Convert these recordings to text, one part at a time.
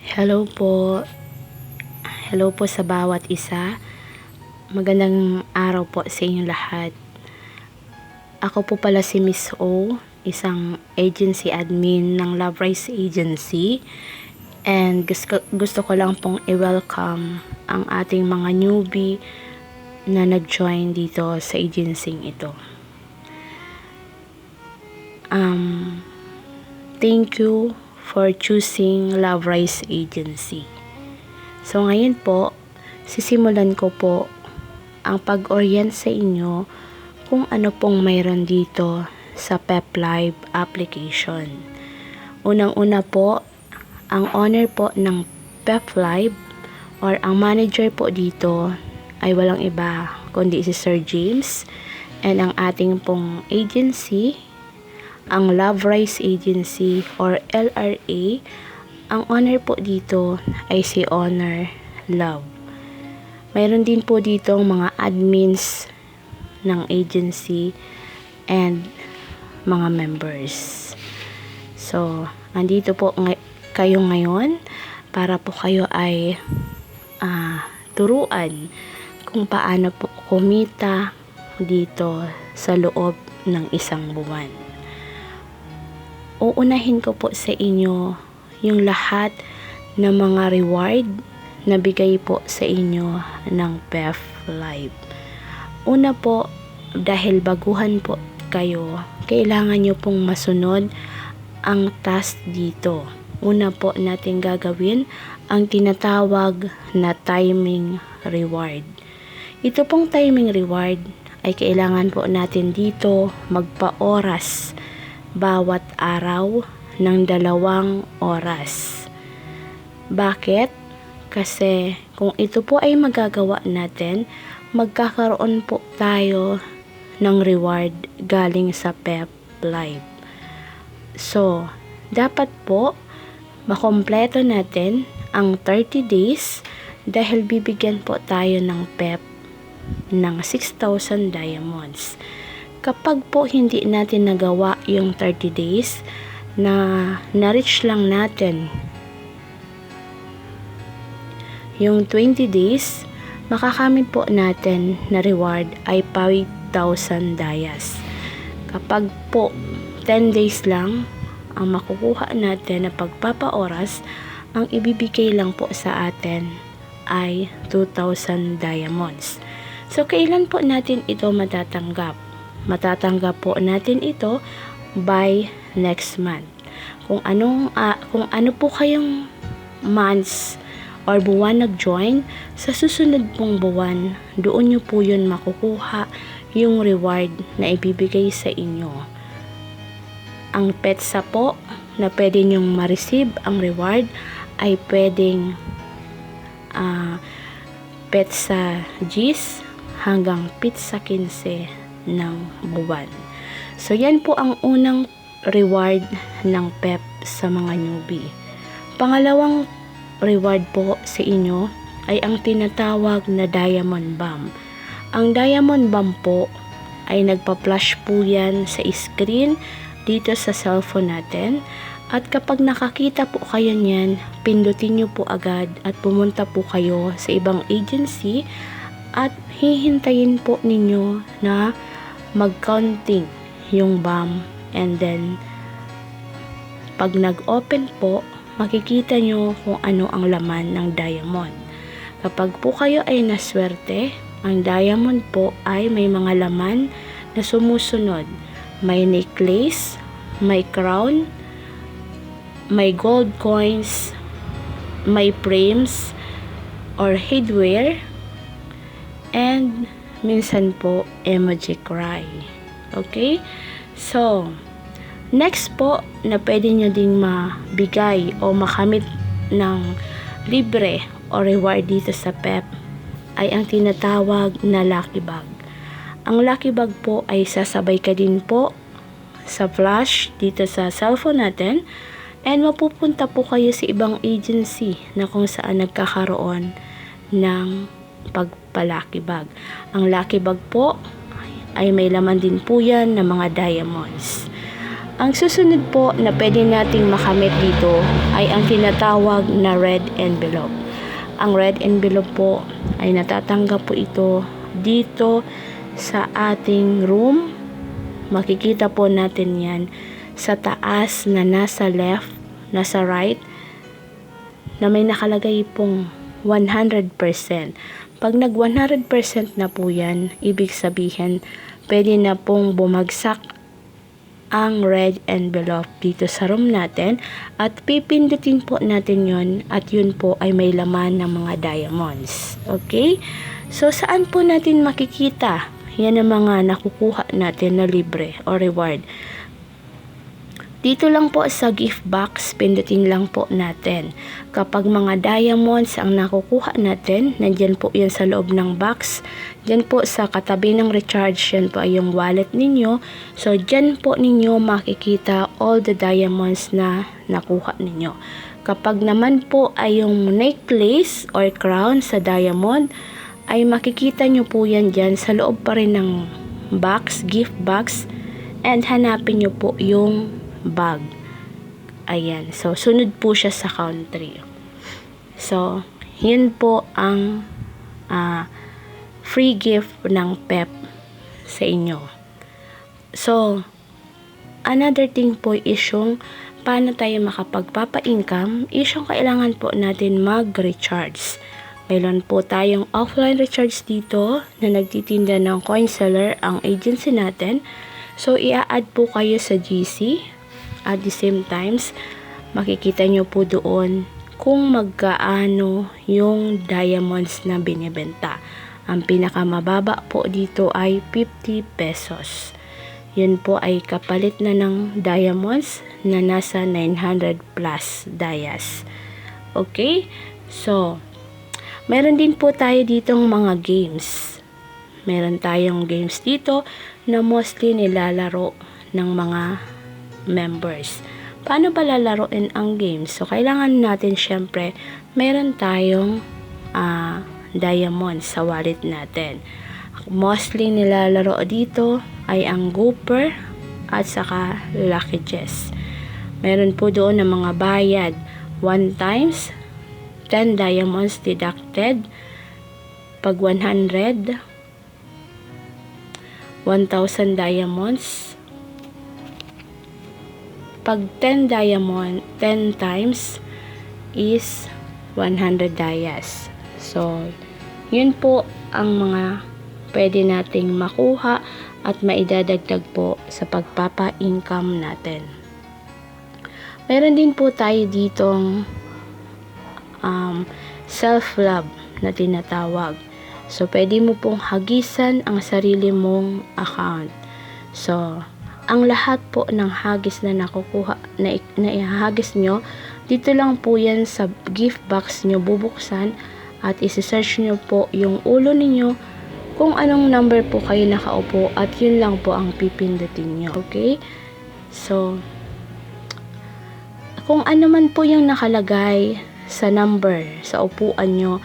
Hello po. Hello po sa bawat isa. Magandang araw po sa inyong lahat. Ako po pala si Miss O, isang agency admin ng Love Rise Agency. And gusto ko lang pong i-welcome ang ating mga newbie na nag-join dito sa agency ito. Thank you for choosing Love Rise Agency. So ngayon po, sisimulan ko po ang pag-orient sa inyo kung ano pong mayroon dito sa PepLive application. Unang-una po, ang owner po ng PepLive or ang manager po dito ay walang iba kundi si Sir James, and ang ating pong agency, ang Love Rise Agency or LRA, ang owner po dito ay si Owner Love. Mayroon din po dito mga admins ng agency and mga members. So, andito po kayo ngayon para po kayo ay turuan kung paano po kumita dito sa loob ng isang buwan. Uunahin ko po sa inyo yung lahat ng mga reward na bigay po sa inyo ng PepLive. Una po, dahil baguhan po kayo, kailangan nyo pong masunod ang task dito. Una po natin gagawin ang tinatawag na timing reward. Ito pong timing reward ay kailangan po natin dito magpa-oras bawat araw ng 2 oras. Bakit? Kasi kung ito po ay magagawa natin, magkakaroon po tayo ng reward galing sa PepLive. So, dapat po makompleto natin ang 30 days dahil bibigyan po tayo ng Pep ng 6,000 diamonds. Kapag po hindi natin nagawa yung 30 days, na-reach lang natin yung 20 days, makakamit po natin na reward ay 5,000 dayas. Kapag po 10 days lang ang makukuha natin na pagpapaoras, ang ibibigay lang po sa atin ay 2,000 diamonds. So, kailan po natin ito matatanggap? Matatanggap po natin ito by next month. Kung ano po kayong months or buwan nag-join, sa susunod pong buwan, doon nyo po yun makukuha yung reward na ibibigay sa inyo. Ang petsa po na pwede nyong ma-receive ang reward ay pwedeng petsa G's hanggang petsa 15 ng buwan. So, yan po ang unang reward ng PEP sa mga newbie. Pangalawang reward po sa inyo ay ang tinatawag na Diamond Bomb. Ang Diamond Bomb po ay nagpa-flash po yan sa screen dito sa cellphone natin, at kapag nakakita po kayo niyan, pindutin nyo po agad at pumunta po kayo sa ibang agency at hihintayin po ninyo na mag-counting yung bomb, and then pag nag-open po, makikita nyo kung ano ang laman ng diamond. Kapag po kayo ay naswerte, ang diamond po ay may mga laman na sumusunod. May necklace, may crown, may gold coins, may frames or headwear, and minsan po emoji cry. Okay? So, next po na pwede nyo ding mabigay o makamit ng libre o reward dito sa PEP ay ang tinatawag na Lucky Bag. Ang Lucky Bag po ay sasabay ka din po sa flash dito sa cellphone natin, and mapupunta po kayo sa ibang agency na kung saan nagkakaroon ng pagpa-Lucky Bag. Ang Lucky Bag po ay may laman din po yan ng mga diamonds. Ang susunod po na pwede nating makamit dito ay ang tinatawag na red envelope. Ang red envelope po ay natatanggap po ito dito sa ating room. Makikita po natin yan sa taas na nasa left, nasa right, na may nakalagay pong 100%. Pag nag 100% na po yan, ibig sabihin, pwede na pong bumagsak ang red envelope dito sa room natin at pipindutin po natin yon at yun po ay may laman ng mga diamonds. Okay? So, saan po natin makikita? Yan ang mga nakukuha natin na libre o reward. Dito lang po sa gift box, pindutin lang po natin. Kapag mga diamonds ang nakukuha natin, nandyan po yan sa loob ng box. Dyan po sa katabi ng recharge, yan po ay yung wallet ninyo. So, dyan po ninyo makikita all the diamonds na nakuha ninyo. Kapag naman po ay yung necklace or crown sa diamond, ay makikita nyo po yan dyan sa loob pa rin ng box, gift box. And hanapin nyo po yung bag. Ayan. So, sunod po siya sa country. So, yun po ang free gift ng PEP sa inyo. So, another thing po is yung paano tayo makapagpapa-income is yung kailangan po natin mag-recharge. Mayroon po tayong offline recharge dito na nagtitinda ng coin seller ang agency natin. So, i-add po kayo sa GC. At the same times, makikita nyo po doon kung magkaano yung diamonds na binibenta. Ang pinakamababa po dito ay 50 pesos. Yun po ay kapalit na ng diamonds na nasa 900 plus dias. Okay? So, meron din po tayo ditong mga games. Meron tayong games dito na mostly nilalaro ng mga members. Paano ba lalaroin ang games? So, kailangan natin syempre, meron tayong diamonds sa wallet natin. Mostly nilalaro dito ay ang Gopher at saka Lucky Chess. Meron po doon ng mga bayad 1 times 10 diamonds deducted. Pag 100 1,000 diamonds. Pag 10 diamond, 10 times is 100 dias. So, yun po ang mga pwede nating makuha at maidadagdag po sa pagpapa-income natin. Meron din po tayo ditong self-love na tinatawag. So, pwede mo pong hagisan ang sarili mong account. So, ang lahat po ng hagis na nakukuha, na ihahagis nyo, dito lang po yan sa gift box nyo bubuksan at isi-search nyo po yung ulo ninyo kung anong number po kayo nakaupo at yun lang po ang pipindutin nyo. Okay? So, kung ano man po yung nakalagay sa number, sa upuan nyo,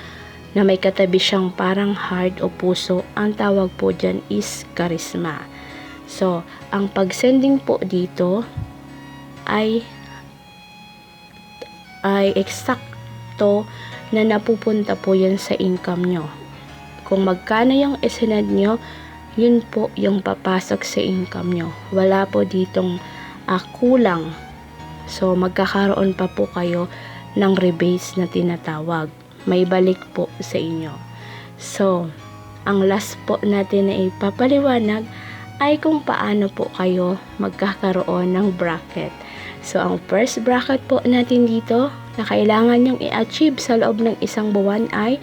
na may katabi siyang parang heart o puso, ang tawag po dyan is charisma. So, ang pag-sending po dito ay eksakto na napupunta po yan sa income nyo. Kung magkano yung isinend nyo, yun po yung papasok sa income nyo. Wala po ditong kulang. So, magkakaroon pa po kayo ng rebase na tinatawag. May balik po sa inyo. So, ang last po natin na ipapaliwanag ay kung paano po kayo magkakaroon ng bracket. So, ang first bracket po natin dito na kailangan nyong i-achieve sa loob ng isang buwan ay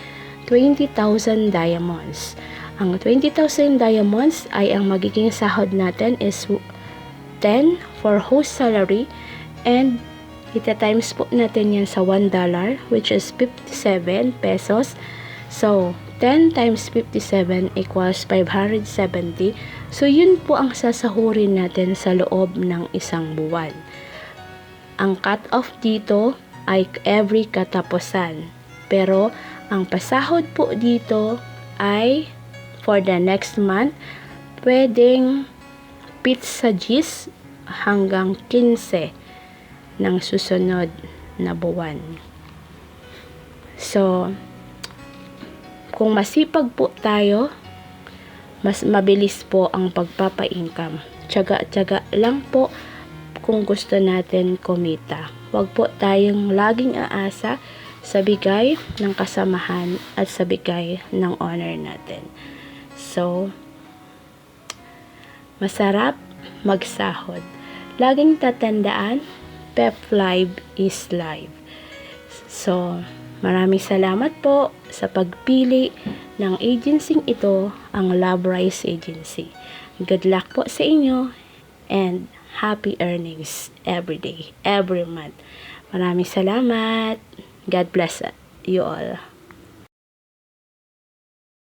20,000 diamonds. Ang 20,000 diamonds ay ang magiging sahod natin is 10 for host salary and ita-times po natin yan sa $1 which is 57 pesos. So, 10 times 57 equals 570. So, yun po ang sasahurin natin sa loob ng isang buwan. Ang cut-off dito ay every katapusan. Pero, ang pasahod po dito ay for the next month, pwedeng pizza gis hanggang 15 ng susunod na buwan. So, kung masipag po tayo, mas mabilis po ang pagpapa-income. Tiyaga-tiyaga lang po kung gusto natin kumita. Huwag po tayong laging aasa sa bigay ng kasamahan at sa bigay ng owner natin. So, masarap magsahod. Laging tatandaan, PEP Live is live. So, maraming salamat po sa pagpili ng agency ito, ang Love Rise Agency. Good luck po sa inyo and happy earnings every day, every month. Maraming salamat. God bless you all.